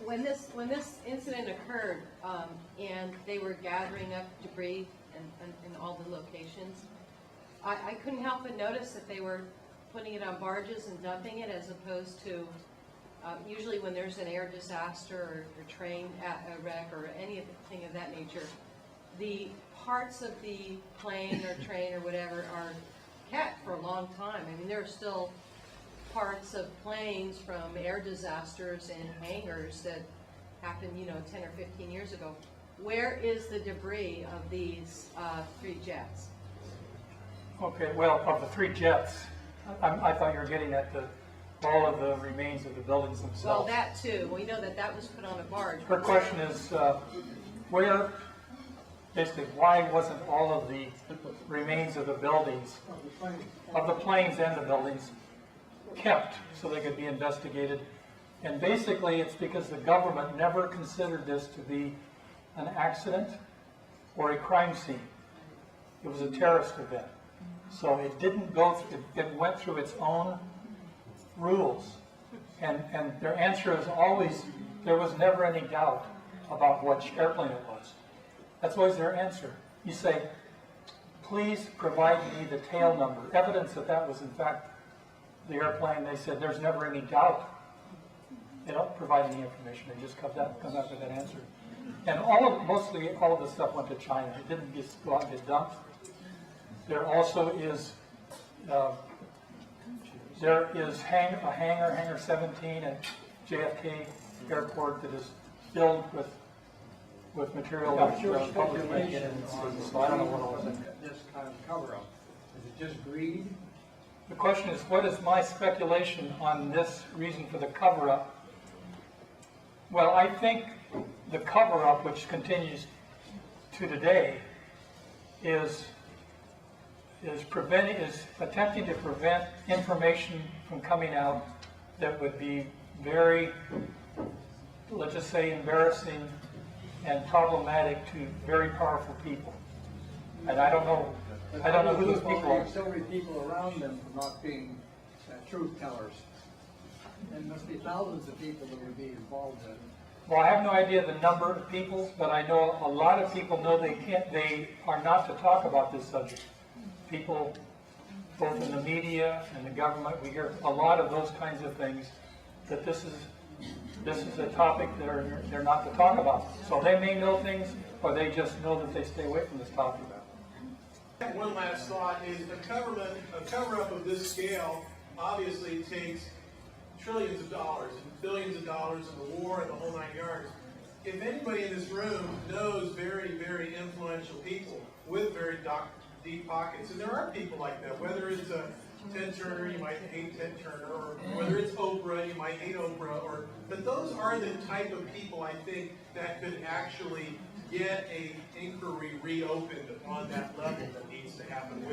When this incident occurred, and they were gathering up debris in all the locations, I couldn't help but notice that they were putting it on barges and dumping it, as opposed to usually when there's an air disaster or train wreck or anything of that nature, the parts of the plane or train or whatever are kept for a long time. I mean, there are still parts of planes from air disasters and hangars that happened, 10 or 15 years ago. Where is the debris of these 3 jets? Okay, well, of the 3 jets, I thought you were getting at all of the remains of the buildings themselves. Well, that too. We know that was put on a barge. Her question is, basically, why wasn't all of the remains of the buildings, of the planes and the buildings, kept so they could be investigated? And basically, it's because the government never considered this to be an accident or a crime scene. It was a terrorist event. So it didn't go through, it went through its own rules. And their answer is always, there was never any doubt about which airplane it was. That's always their answer. You say, please provide me the tail number, evidence that that was in fact the airplane. They said, there's never any doubt. They don't provide any information. They just come up with that answer. And mostly all of the stuff went to China. It didn't just go out and get dumped. There also is a hangar 17 at JFK Airport that is filled with material that public may get in. So I don't know what all was in there. This kind of cover-up, is it just greed? The question is, what is my speculation on this reason for the cover-up? Well, I think the cover-up, which continues to today, is attempting to prevent information from coming out that would be very, let's just say, embarrassing and problematic to very powerful people. And I don't know who those people are. So many people around them for not being truth tellers. There must be thousands of people that would be involved in it. Well, I have no idea the number of people, but I know a lot of people know they are not to talk about this subject. People, both in the media and the government, we hear a lot of those kinds of things, that this is a topic they're not to talk about. So they may know things, or they just know that they stay away from this topic. One last thought is a cover-up of this scale obviously takes trillions of dollars and billions of dollars in the war and the whole 9 yards. If anybody in this room knows very, very influential people with very deep pockets, and there are people like that, whether it's a Ted Turner, you might hate Ted Turner, or whether it's Oprah, you might hate Oprah, but those are the type of people, I think, that could actually get a inquiry reopened on that level that needs to happen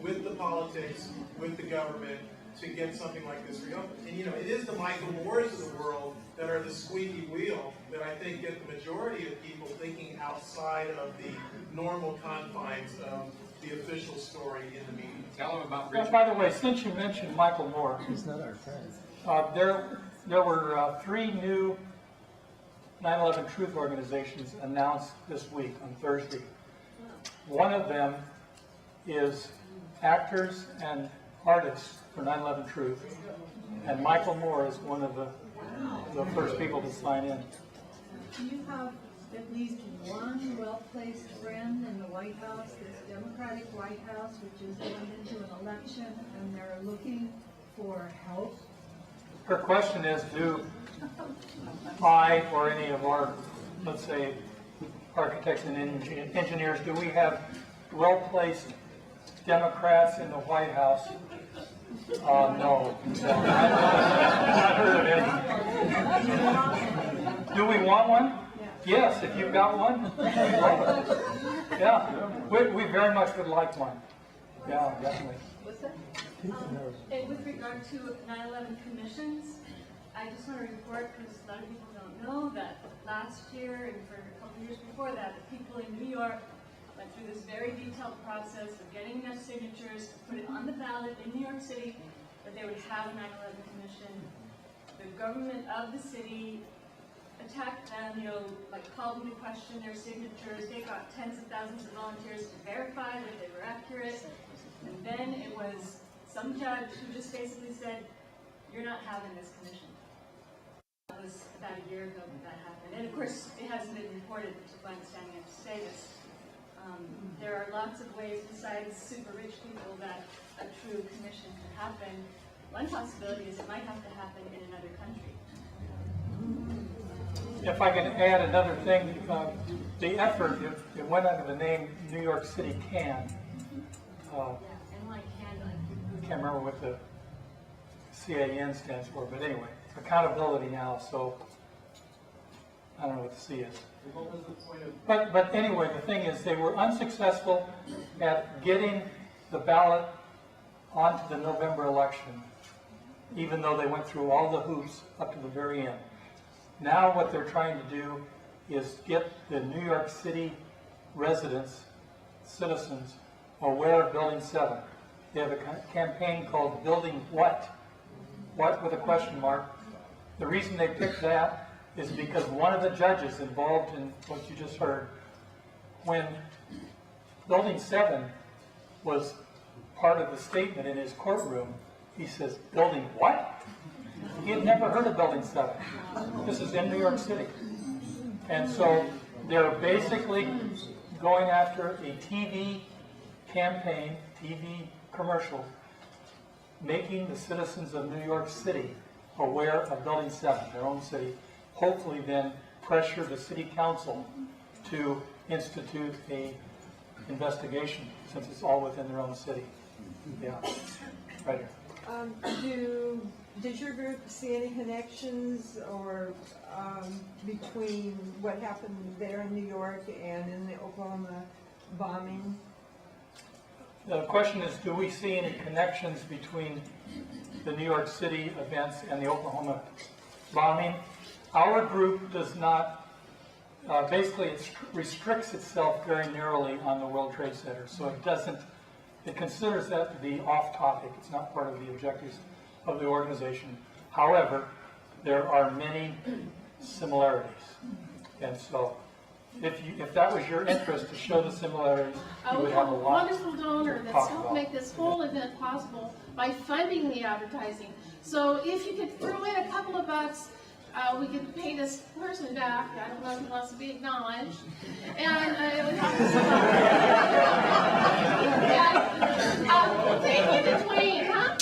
with the politics, with the government, to get something like this reopened. And it is the Michael Moores of the world that are the squeaky wheel that I think get the majority of people thinking outside of the normal confines of the official story in the media. Tell them about Well, by the way, since you mentioned Michael Moore, He's not our friend. there were 3 new 9/11 Truth organizations announced this week on Thursday. One of them is actors and artists for 9/11 Truth, and Michael Moore is one of the first people to sign in. Do you have at least one well-placed friend in the White House, this Democratic White House, which is going into an election and they're looking for help? Her question is, do I or any of our, let's say, architects and engineers, do we have well-placed Democrats in the White House? No. Not heard of any. Do we want one? Yes, if you've got one. Yeah, we very much would like one. Yeah, definitely. What's that? And with regard to 9/11 commissions, I just want to report, because a lot of people don't know, that last year and for a couple of years before that, the people in New York went through this very detailed process of getting enough signatures to put it on the ballot in New York City that they would have a 9/11 commission. the government of the city attacked them, you know, like called them to question their signatures. They got tens of thousands of volunteers to verify that they were accurate. And then it was some judge who just basically said, you're not having this commission. That was about a year ago that happened. And of course, it hasn't been reported to my understanding. I have to say this. There are lots of ways besides super rich people that a true commission could happen. One possibility is it might have to happen in another country. If I can add another thing, the effort, it went under the name New York City Can. Can't remember what the CAN stands for, but anyway, accountability now, so I don't know what the C is. What was the point of? But anyway, the thing is, they were unsuccessful at getting the ballot onto the November election, even though they went through all the hoops up to the very end. Now what they're trying to do is get the New York City residents, citizens, aware of Building 7. They have a campaign called Building What? What with a question mark. The reason they picked that is because one of the judges involved in what you just heard, when Building 7 was part of the statement in his courtroom, he says, Building what? He had never heard of Building 7. This is in New York City. And so they're basically going after a TV campaign, TV commercial, making the citizens of New York City aware of Building 7, their own city, hopefully then pressure the city council to institute a investigation, since it's all within their own city. Yeah, right here. Did your group see any connections or between what happened there in New York and in the Oklahoma bombing? The question is, do we see any connections between the New York City events and the Oklahoma bombing? Our group does not, basically it restricts itself very narrowly on the World Trade Center, so it considers that to be off topic. It's not part of the objectives of the organization. However, there are many similarities, and so if that was your interest to show the similarities, you would have a lot. Wonderful donor that's helped make this whole event possible by funding the advertising. So if you could throw in a couple of bucks, we could pay this person back. I don't know if he wants to be acknowledged. And it would help us a lot. And, thank you to Dwain, huh?